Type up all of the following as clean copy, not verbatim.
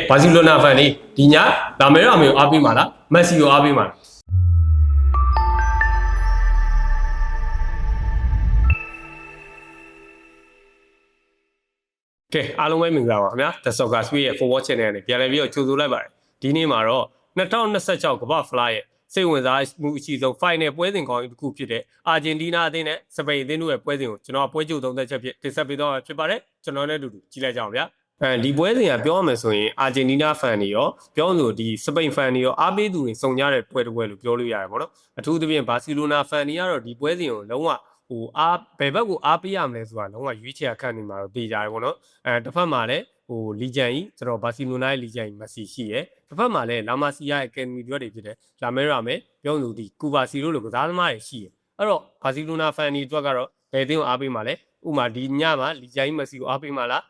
ဘာစီလိုနာဖန်လေးဒီညလာမယ်တော့အမေကိုအားပေးမှာလားမက်ဆီကိုအားပေးမှာလားကဲအားလုံးပဲမင်္ဂလာပါခင်ဗျာ The Soccer Speed ရဲ့ Forward Channel နဲ့ပြန်လည်ပြီးတော့ကြိုဆိုလိုက်ပါတယ်ဒီနေ့မှာတော့2026ကမ္ဘာဖလားရဲ့စိတ်ဝင်စားမှုအရှိဆုံး Final ပွဲစဉ်ကောင်းတစ်ခုဖြစ်တဲ့အာဂျင်တီးနားအသင်းနဲ့စပိန်အသင်းတို့ရဲ့ပွဲစဉ်ကိုကျွန်တော်ပွဲကြိုသုံးသက်ချက်ဖြစ်တင်ဆက်ပေးတော့ဖြစ်ပါတယ်ကျွန်တော်နဲ့အတူတူကြည့်လိုက်ကြအောင်ဗျာဒီပွဲစဉ်ကပြောရမယ်ဆိုရင်အာဂျင်တီးနားဖန်တွေရောပြောလို့ဒီစပိန်ဖန်တွေရောအားပေးသူတွေစုံကြတဲ့ပွဲတစ်ပွဲလို့ပြောလို့ရတယ်ပေါ့နော်အထူးသဖြင့်ဘာစီလိုနာဖန်တွေကတော့ဒီပွဲစဉ်ကိုလုံးဝအားဘယ်ဘက်ကိုအားပေးရမလဲဆိုတာလုံးဝရွေးချယ်ခန့်နေမှာတော့သိကြတယ်ပေါ့နော်တစ်ဖက်မှာလည်းလီဂျန်ကြီးကျွန်တော်ဘာစီလိုနာရဲ့လီဂျန်ကြီးမက်ဆီရှိရယ်တစ်ဖက်မှာလည်းလာမာစီယာရဲ့အကယ်ဒမီတွေဖြစ်တဲ့လာမဲရာမဲပြောလို့ဒီကူဘာစီလိုလိုကစားသမားတွေရှိရယ်အဲ့တော့ဘာစီလိုနာဖန်တွေအတွက်ကတော့ဘယ်အသင်းကိုအားပေးမှာလဲဥမာဒီညမှာလီဂျန်ကြီးမက်ဆီကိုအားပေးမှာလား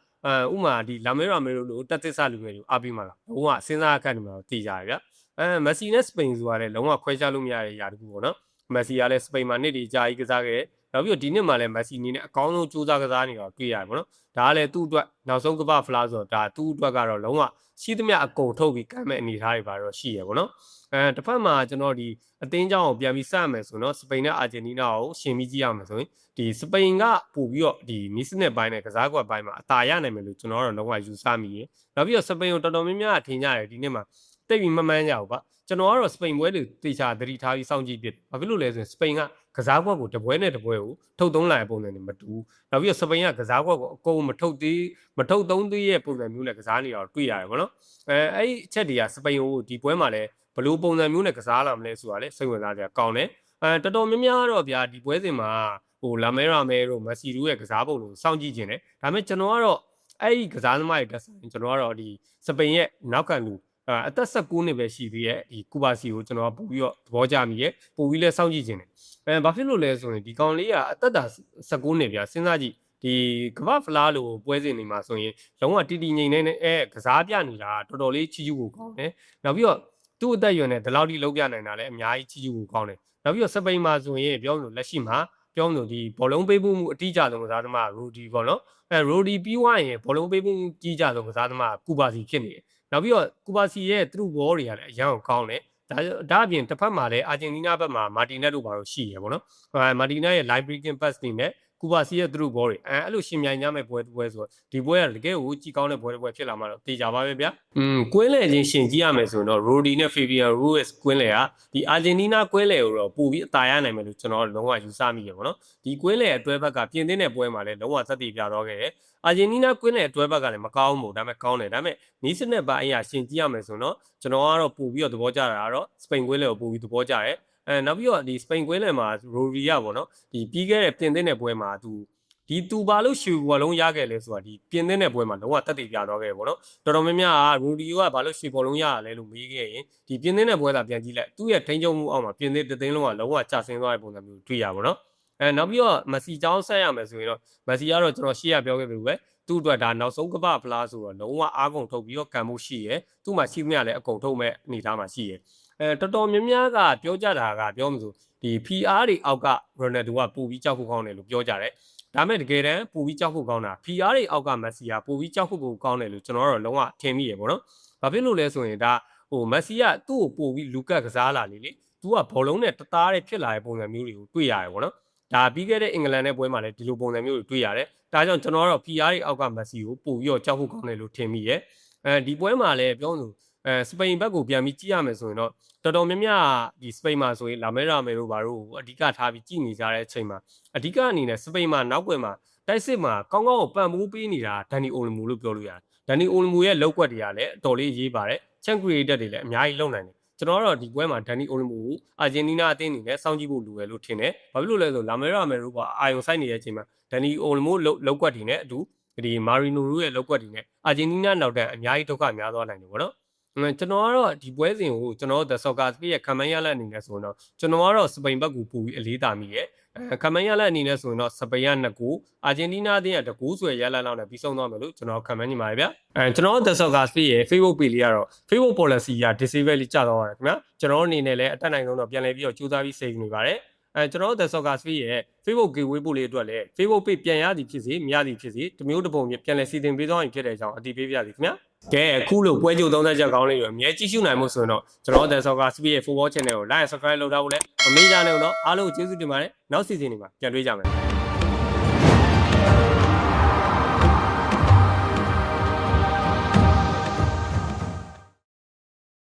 ဥမာဒီလာမဲရာမဲလိုတက်သစ်ဆလူငယ်တွေကိုအားပေးမှာလားလုံးဝစဉ်းစားခန့်နေမှာတော့သိကြရဗျမက်ဆီနဲ့စပိန်ဆိုတာလည်းလုံးဝခွဲခြားလို့မရတဲ့ຢာတခုပေါ့နော်မက်ဆီကလည်းစပိန်မှာနှစ်တွေကြာကြီးကစားခဲ့နောက်ပြီးတော့ဒီနှစ်မှာလည်းမက်ဆီအနေနဲ့အကောင်းဆုံးစူးစမ်းကစားနေတော့တွေ့ရတယ်ပေါ့နော်ဒါကလည်းသူ့အတွက်နောက်ဆုံးကမ္ဘာဖလားဆိုတော့ဒါသူ့အတွက်ကတော့လုံးဝရှိသမျှအကုန်ထုတ်ပြီးကမ်းမဲ့အနေထားတွေပါတော့ရှိရပေါ့နော်တစ်ဖက်မှာကျွန်တော်ဒီအသင်းကြောင်းကိုပြန်ပြီးစမယ်ဆိုတော့စပိန်နဲ့အာဂျင်တီးနားကိုရှင်ပြီးကြည့်ရမယ်ဆိုရင်ဒီစပိန်ကပို့ပြီးတော့ဒီမီစနစ်ပိုင်းနဲ့ကစားကွက်ပိုင်းမှာအသာရနိုင်မယ်လို့ကျွန်တော်တို့လုံးဝယူဆမိရနောက်ပြီးတော့စပိန်ကိုတော်တော်များများထင်ကြတယ်ဒီနှစ်မှာတိတ်ပြီးမမှန်းကြဘူးပါကျွန်တော်ကတော့စပိန်ပွဲတွေတေချာသတိထားပြီးစောင့်ကြည့်ဖြစ်ဘာဖြစ်လို့လဲဆိုရင်စပိန်ကကစားကွက်ကိုတပွဲနဲ့တပွဲကိုထုတ်သုံးလာတဲ့ပုံစံတွေမတူဘူးနောက်ပြီးတော့စပိန်ကကစားကွက်ကိုအကုန်မထုတ်သုံးသေးရဲ့ပုံစံမျိုးနဲ့ကစားနေတော့တွေ့ရတယ်ဗောနော်အဲ့အချက်တွေကစပိန်ကိုဒီပွဲမှာလည်းဘလို့ပုံစံမျိုးနဲ့ကစားလာမလဲဆိုတာလည်းစိတ်ဝင်စားကြကောင်းတယ်တော်တော်များများတော့ဗျာဒီပွဲစဉ်မှာလာမဲရာမဲတို့မက်ဆီတို့ရဲ့ကစားပုံကိုစောင့်ကြည့်ခြင်းတယ်ဒါပေမဲ့ကျွန်တော်ကတော့အဲ့ဒီကစားသမားတွေတက်ဆိုင်ကျွန်တော်ကတော့ဒီစပိန်ရဲ့နောက်ခံလူအသက်19နှစ်ပဲရှိသေးရဲ့ဒီကူဘာစီကိုကျွန်တော်ပို့ပြီးတော့သဘောကျမိရဲ့ပို့ပြီးလဲစောင့်ကြည့်ခြင်းတယ်ဘာဖြစ်လို့လဲဆိုရင်ဒီကောင်လေးကအသက်တာ19နှစ်ဗျာစဉ်းစားကြည့်ဒီကမ္ဘာဖလားလိုပွဲစဉ်တွေမှာဆိုရင်လုံးဝတီတီငိမ့်နေကစားပြနေတာတော်တော်လေးချီးကျူးဖို့ကောင်းတယ်နောက်ပြီးတော့သူ့အသက်အရွယ်နဲ့ဒီလောက်ထိလုံးပြနိုင်တာလည်းအများကြီးချီးကျူးဖို့ကောင်းတယ်နောက်ပြီးတော့စပိန်မှာဆိုရင်ပြောလို့လက်ရှိမှာပြောလို့ဒီဘောလုံးပေးမှုအတိအကျဆုံးကစားသမားရိုဒီပေါ့နော်ရိုဒီပြီးွားရင်ဘောလုံးပေးမှုကြီးကြဆုံးကစားသမားကူဘာစီဖြစ်နေတယ်နောက်ပြီးတော့ကူဘာစီရဲ့သူ့ဘောတွေကလည်းအရန်ကောင်းတယ်ဒါအပြင်တစ်ဖက်မှာလည်းအာဂျင်တီးနားဘက်မှာမာတီနက်တို့ဘာလို့ရှိရပေါ့နော်မာတီနက်ရဲ့ line breaking pass တွေနဲ့ကူဘာစီရဲ့သူ့ဘောတွေအဲ့လိုရှင်မြိုင်ကြမဲ့ပွဲဆိုတော့ဒီပွဲကတကယ်ကိုကြည်ကောင်းတဲ့ပွဲဖြစ်လာမှာတော့တေချာပါပဲဗျာကွင်းလေချင်းရှင်ကြည့်ရမယ်ဆိုတော့ရိုဒီနဲ့ဖေဘီယန်ရူးစ်ကွင်းလေကဒီအာဂျင်တီးနားကွင်းလေကိုတော့ပို့ပြီးအသာရနိုင်မယ်လို့ကျွန်တော်လုံးဝယူဆမိရပေါ့နော်ဒီကွင်းလေအတွဲဘက်ကပြင်သင်းတဲ့ပွဲမှာလည်းလုံးဝသက်တည်ပြတော့ခဲ့တယ်အာဂျင်တီးနားကွင်းလေအတွဲဘက်ကလည်းမကောင်းဘူးဒါပေမဲ့ကောင်းတယ်ဒါပေမဲ့နီးစနစ်ပိုင်းအရာရှင်ကြည့်ရမယ်ဆိုတော့ကျွန်တော်ကတော့ပို့ပြီးတော့သဘောကျတာကတော့စပိန်ကွင်းလေကိုပို့ပြီးသဘောကျတယ်နောက်ပြီးတော့ဒီစပိန်ကွင်းလေမှာရိုရီယာပေါ့နော်ဒီပြီးခဲ့တဲ့ပြင်သင်းတဲ့ပွဲမှာသူဘာလို့ရှူဘောလုံးရခဲ့လဲဆိုတာဒီပြင်သင်းတဲ့ပွဲမှာလုံးဝတက်တည်ပြတော့ခဲ့ပေါ့နော်တော်တော်များများကရိုဒီယိုကဘာလို့ရှူဘောလုံးရရလဲလို့မေးခဲ့ရင်ဒီပြင်သင်းတဲ့ပွဲသာပြန်ကြည့်လိုက်သူ့ရဲ့ထိန်းချုပ်မှုအောက်မှာပြင်သင်းတစ်သိန်းလုံးကလုံးဝကျဆင်းသွားတဲ့ပုံစံမျိုးတွေ့ရပါတော့နောက်ပြီးတော့မက်ဆီကြောင်းဆက်ရမယ်ဆိုရင်တော့မက်ဆီကတော့ကျွန်တော်ရှေ့ရပြောခဲ့ပြီပဲသူ့အတွက်ဒါနောက်ဆုံးကမ္ဘာဖလားဆိုတော့လုံးဝအားကုန်ထုတ်ပြီးတော့ကံမှုရှိရယ်သူ့မှာရှိသမျှလည်းအကုန်ထုတ်မဲ့အနေထားမှာရှိရယ်တော်တော်များများကပြောကြတာကပြောမှဆိုဒီ PR တွေအောက်ကရိုနယ်ဒိုကပို့ပြီးကြောက်ဖို့ကောင်းတယ်လို့ပြောကြတယ်ဒါမဲ့တကယ်တမ်းပို့ပြီးကြောက်ဖို့ကောင်းတာ PR တွေအောက်ကမက်ဆီကပို့ပြီးကြောက်ဖို့ကောင်းတယ်လို့ကျွန်တော်တို့လုံးဝထင်မိရယ်ပေါ့နော်ဘာဖြစ်လို့လဲဆိုရင်ဒါမက်ဆီကသူ့ကိုပို့ပြီးလူကတ်ကစားလာလေသူကဘောလုံးနဲ့တသားတဲ့ဖြစ်လာတဲ့ပုံစံမျိုးတွေကိုတွေ့ရတယ်ပေါ့နော်ဒါပြီးခဲ့တဲ့အင်္ဂလန်နဲ့ပွဲမှာလည်းဒီလိုပုံစံမျိုးတွေတွေ့ရတယ်ဒါကြောင့်ကျွန်တော်ကတော့ PR တွေအောက်ကမက်ဆီကိုပို့ပြီးတော့ကြောက်ဖို့ကောင်းတယ်လို့ထင်မိရယ်ဒီပွဲမှာလည်းပြောလို့စပိန်ဘက်ကိုပြန်ပြီးကြည့်ရမယ်ဆိုရင်တော့တော်တော်များများဒီစပိန်မှာဆိုရင်လာမဲရာမဲတို့ဘာတို့အဓိကထားပြီးကြည့်နေကြတဲ့အချိန်မှာအဓိကအနေနဲ့စပိန်မှာနောက်ွယ်မှာတိုက်စစ်မှာကောင်းကောင်းကိုပံ့ပိုးပေးနေတာဒန်နီအိုလီမူလို့ပြောလို့ရတယ်ဒန်နီအိုလီမူရဲ့လောက်ွက်တွေကလည်းအတော်လေးရေးပါတယ်ချန်ကရီတက်တွေလည်းအများကြီးလုံနိုင်တယ်ကျွန်တော်ကတော့ဒီပွဲမှာဒန်နီအိုလီမူကိုအာဂျင်တီးနားအသင်းအနေနဲ့စောင့်ကြည့်ဖို့လိုရလို့ထင်တယ်ဘာဖြစ်လို့လဲဆိုလာမဲရာမဲတို့ကအာယုံဆိုင်နေတဲ့အချိန်မှာဒန်နီအိုလီမူလောက်ွက်တွေနဲ့အတူဒီမာရီနိုတို့ရဲ့လောက်ွက်တွေနဲ့အာဂျင်တီးနားနောက်တန်းအများကြီးဒုက္ခများသွားနိုင်တယ်ပေါ့နော်ကျွန်တော်ကတော့ဒီပွဲစဉ်ကိုကျွန်တော်တို့ The Soccer Speed ရဲ့ခံမှန်းရလက်အနေနဲ့ဆိုတော့ကျွန်တော်ကတော့စပိန်ဘက်ကိုပို့ပြီးအလေးတာမိရဲ့ခံမှန်းရလက်အနေနဲ့ဆိုရင်တော့စပိန်က2ဂိုးအာဂျင်တီးနားအသင်းက2ဂိုးဆွဲရလက်လောက်နဲ့ပြီးဆုံးသွားမယ်လို့ကျွန်တော်ခံမှန်းနေပါတယ်ဗျကျွန်တော်တို့ The Soccer Speed ရဲ့ Facebook page လေးကတော့ Facebook policy က disable လေးကျသွားပါတယ်ခင်ဗျာကျွန်တော်တို့အနေနဲ့လည်းအတက်နိုင်ဆုံးတော့ပြန်လည်ပြီးတော့ကြိုးစားပြီး save နေပါတယ်ကျွန်တော်တို့ The Soccer Speed ရဲ့ Facebook giveaway ပို့လေးအတွက်လည်း Facebook page ပြန်ရသည်ဖြစ်စေမရသည်ဖြစ်စေတမျိုးတစ်ပုံပြန်လည်စီစဉ်ပေးသွားရင်ဖြစ်တဲ့အကြောင်းအတည်ပြုပြပါစီခင်ဗျာ ကဲအခုလို့ပွဲကြို30ချက်ကောင်းလေးတွေအမြဲကြည့်ရှုနိုင်မှုဆိုရင်တော့ကျွန်တော်တဲ့ Soccer Speed ရဲ့ Football Channel ကို Like and Subscribe လုပ်ထားဖို့လည်းမမေ့ကြနဲ့တော့အားလုံးကျေးဇူးတင်ပါတယ်နောက်စီစဉ်တွေမှာပြန်တွေ့ကြမယ်